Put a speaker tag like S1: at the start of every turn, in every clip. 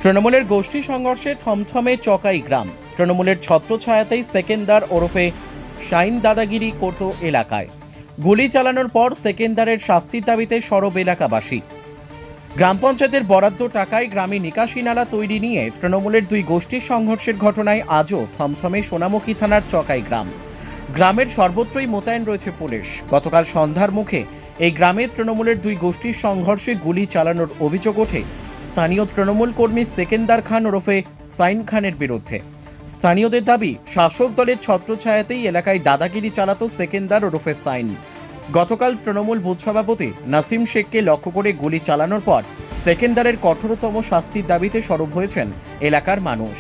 S1: তৃণমূলের গোষ্ঠী সংঘর্ষে থমথমে চকাই গ্রাম। তৃণমূলের ছত্রছায়াতেই সেকেন্দার ওরফে শাইন দাদাগিরি করত এলাকায়। গুলি চালানোর পর সেকেন্দারের শাস্তির দাবিতে সরব এলাকাবাসী। গ্রাম পঞ্চায়েতের বরাদ্দ টাকায় গ্রামে নিকাশি নালা তৈরি নিয়ে তৃণমূলের দুই গোষ্ঠীর সংঘর্ষের ঘটনায় আজও থমথমে সোনামুখী থানার চকাই গ্রাম। গ্রামের সর্বত্রই মোতায়েন রয়েছে পুলিশ। গতকাল সন্ধ্যার মুখে এই গ্রামে তৃণমূলের দুই গোষ্ঠীর সংঘর্ষে গুলি চালানোর অভিযোগ ওঠে স্থানীয় তৃণমূল কর্মী সেকেন্দার খান ওরফে সাইন খানের বিরুদ্ধে। স্থানীয়দের দাবি, শাসক দলের ছত্রছায়াতেই এলাকায় দাদাগিরি চালাতো সেকেন্দার ওরফে সাইন। গতকাল তৃণমূল বুথ সভাপতি নাসিম শেখকে লক্ষ্য করে গুলি চালানোর পর সেকেন্দারের কঠোরতম শাস্তির দাবিতে সরব হয়েছেন এলাকার মানুষ।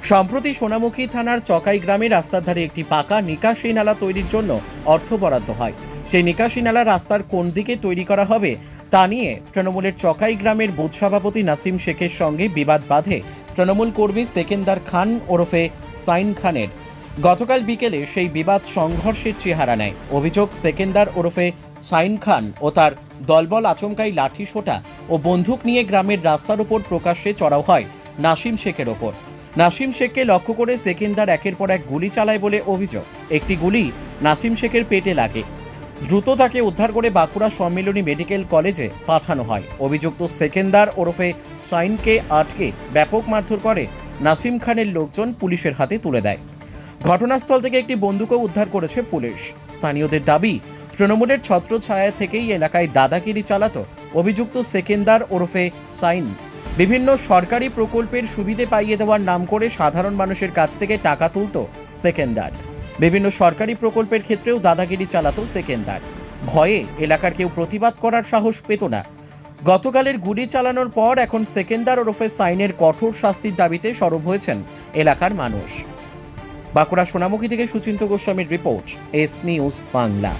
S1: সম্প্রতি সোনামুখী থানার চকাই গ্রামে রাস্তার ধারে একটি পাকা নিকাশি নালা তৈরির জন্য অর্থ বরাদ্দ হয়। সেই নিকাশি নালা রাস্তার কোন দিকে তৈরি করা হবে তা নিয়ে তৃণমূলের চকাই গ্রামের বুথ সভাপতি নাসিম শেখের সঙ্গে বিবাদ বাধে তৃণমূল কর্মী সেকেন্দার খান ওরফে সাইন খানের। গতকাল বিকেলে সেই বিবাদ সংঘর্ষের চেহারা নেয়। অভিযোগ, সেকেন্দার ওরফে সাইন খান ও তার দলবল আচমকাই লাঠি সোটা ও বন্দুক নিয়ে গ্রামের রাস্তার উপর প্রকাশ্যে চড়াও হয় নাসিম শেখের ওপর। নাসিম শেখকে লক্ষ্য করে সেকেন্দার একের পর এক গুলি চালায় বলে অভিযোগ। একটি গুলি নাসিম শেখের পেটে লাগে। দ্রুত তাকে উদ্ধার করে বাঁকুড়া সম্মিলনী মেডিকেল কলেজে পাঠানো হয়। অভিযুক্ত সেকেন্দার ওরফে সাইনকে আটকে ব্যাপক মারধর করে নাসিম খানের লোকজন পুলিশের হাতে তুলে দেয়। ঘটনাস্থল থেকে একটি বন্দুকও উদ্ধার করেছে পুলিশ। স্থানীয়দের দাবি, তৃণমূলের ছত্রছায়া থেকেই এলাকায় দাদাগিরি চালাতো অভিযুক্ত সেকেন্দার ওরফে সাইন। বিভিন্ন সরকারি প্রকল্পের সুবিধে পাইয়ে দেওয়ার নাম করে সাধারণ মানুষের কাছ থেকে টাকা তুলত সেকেন্দার। বিভিন্ন সরকারি প্রকল্পের ক্ষেত্রেও দাদাগিরি চালাতো সেকেন্দার। ভয়ে এলাকার কেউ প্রতিবাদ করার সাহস পেত না। গতকালের গুলি চালানোর পর এখন সেকেন্দার ওরফে সাইনের কঠোর শাস্তির দাবিতে সরব হয়েছেন এলাকার মানুষ। বাঁকুড়া সোনামুখী থেকে সুচিন্ত গোস্বামীর রিপোর্ট, এস নিউজ বাংলা।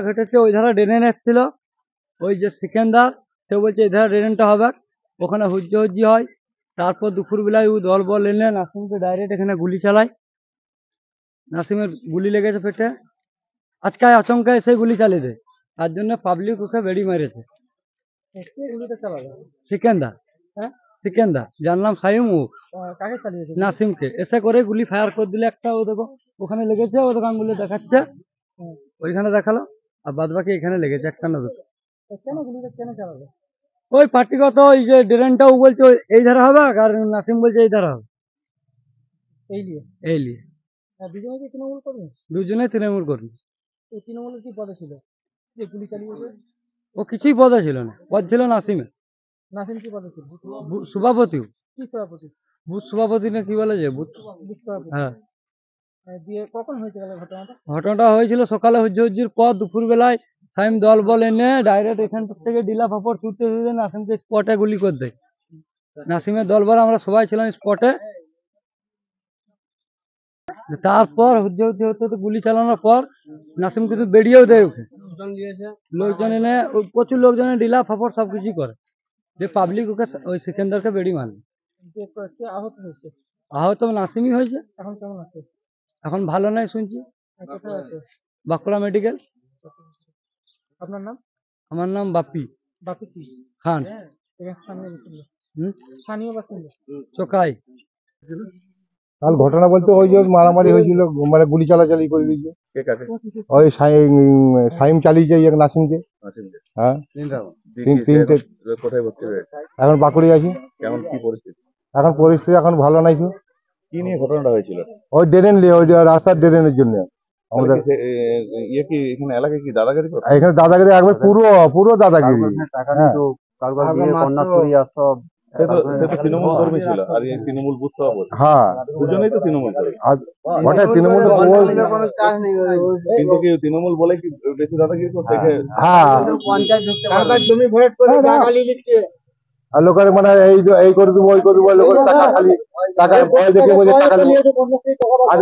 S2: ঘটেছে ওই ধারা ড্রেন এসেছিল, ওই যে সেকেন্দার সে বলছে এই ধারা ড্রেনটা হবে, ওখানে হুজ্জি হয়। তারপর দুপুরবেলায় ও দল বল এনে নাসিমকে ডাইরেক্ট এখানে গুলি চালায়। নাসিমের গুলি লেগেছে পেটে। আজকে আচমকা এসে গুলি চালিয়ে দেয়, তার জন্য পাবলিক ওকে বেড়ি মেরেছে। সেকেন্দার, সেকেন্দার যার নাম সাইম, ও নাসিমকে এসে করে গুলি ফায়ার করে দিলে। একটা ও দেখো ওখানে লেগেছে, ও দোকান গুলি দেখাচ্ছে, ওইখানে দেখালো, আর বাদ বাকি এখানে লেগেছে একটা না দুটো। ওই পার্টিগত ওই যে ড্রেনটা ও বলছে এই ধারা হবে, আর নাসিম বলছে এই ধারা হবে। এই নিয়ে দুজনে তৃণমূল কর্মী। তৃণমূলের কি পদে ছিল যে গুলি চালিয়েছে? ও কিছুই পদে ছিল না, পদ ছিল নাসিমের। নাসিম কি পদে ছিল? সভাপতি। কি সভাপতি? বুথ সভাপতি না কি বলে যে বুথ। হ্যাঁ। দিয়ে কখন হয়েছিল ঘটনাটা? ঘটনাটা হয়েছিল সকালে হুজ্জির পর। দুপুর বেলায় সাইম দল বল এনে ডাইরেক্ট এখান থেকে ডিলা ফাপড় ছুটতে নাসিমকে স্পটে গুলি করে দেয়। নাসিমের দল বল আমরা সবাই ছিলাম স্পটে। তারপর হুজ্জি হতে গুলি চালানোর পর নাসিম কিন্তু বেরিয়েও দেয় ওকে। লোকজন এনে প্রচুর লোকজন ডিলা ফাপড় সবকিছু করে, যে পাবলিক ওকে ওই সেকেন্দারকে বেড়ি মারল। আহত হয়েছে? আহত নাসিমই হয়েছে। এখন কেমন আছে? এখন ভালো নাই শুনছি। কোথায় আছে? বাঁকুড়া মেডিকেল। আপনার নাম? আমার নাম বাপি। বাপি কি খান। স্থানীয় বাসিন্দা চকাই।
S3: কাল ঘটনা বলতে ওই যে মারামারি হয়েছিল, মানে গুলি চালাচালি করে দিয়েছে। ওই সাইম চালিয়েছে নাসিমকে। হ্যাঁ, তিনটে। এখন বাঁকুড়ি আছি।
S4: কেমন কি পরিস্থিতি?
S3: এখন পরিস্থিতি এখন ভালো নাই।
S4: কি নিয়ে ঘটনাটা হয়েছিল?
S3: ওই ড্রেন নিয়ে, ওই রাস্তার ড্রেনের জন্য আমাদের
S4: এখানে এলাকায় কি দাদাগিরি?
S3: এখানে দাদাগিরি একবার পুরো দাদাগিরি।
S4: তৃণমূল কর্মী ছিল আর তৃণমূল বুথ সভাপতি।
S3: হ্যাঁ,
S4: দুজনেই তো তৃণমূল কর্মী।
S3: তৃণমূল
S4: কিন্তু কি তৃণমূল বলে কি বেশি দাদাগিরি করছে?
S3: হ্যাঁ, আর লোকের মানে এই করে দেবো, ওই করে দেবো, লোকের টাকা খালি টাকা ভয় দেখে বলে টাকা দেবো। আর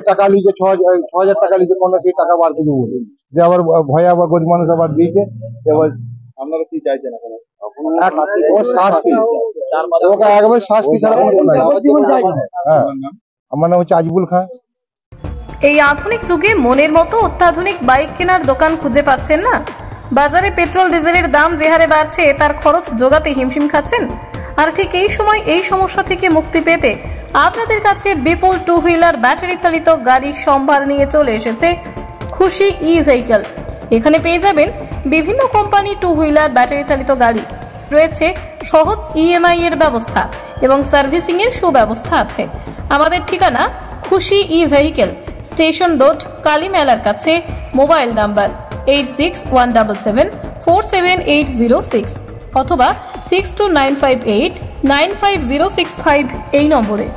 S3: টাকা লিখে 6,000 টাকা লিখে কন্যাশ্রী টাকা বার করে দেবো, যে আবার ভয়ে আবার গরিব মানুষ আবার দিয়েছে। এবার
S4: আপনারা কি চাইছেন এখন?
S3: শাস্তি ছাড়া কোনো নাই। আমার নাম হচ্ছে আজিবুল খান।
S5: এই আধুনিক যুগে মনের মতো অত্যাধুনিক বাইক কেনার দোকান খুঁজে পাচ্ছেন না? বাজারে পেট্রোল ডিজেলের দাম যে হারে বাড়ছে তার খরচ জোগাতে হিমশিম খাচ্ছেন? আর ঠিক এই সময় এই সমস্যা থেকে মুক্তি পেতে আপনাদের কাছে বিপুল টু হুইলার ব্যাটারি চালিত গাড়ির সম্ভার নিয়ে চলে এসেছে খুশি ই ভেহিকল। এখানে পেয়ে যাবেন বিভিন্ন কোম্পানি টু হুইলার ব্যাটারি চালিত গাড়ি, রয়েছে সহজ ইএমআই এর ব্যবস্থা এবং সার্ভিসিং এর সুব্যবস্থা আছে। আমাদের ঠিকানা খুশি ই ভেহিকল, স্টেশন রোড, কালী মেলার কাছে। মোবাইল নাম্বার 8617747806 অথবা 6295895065 এই নম্বরে।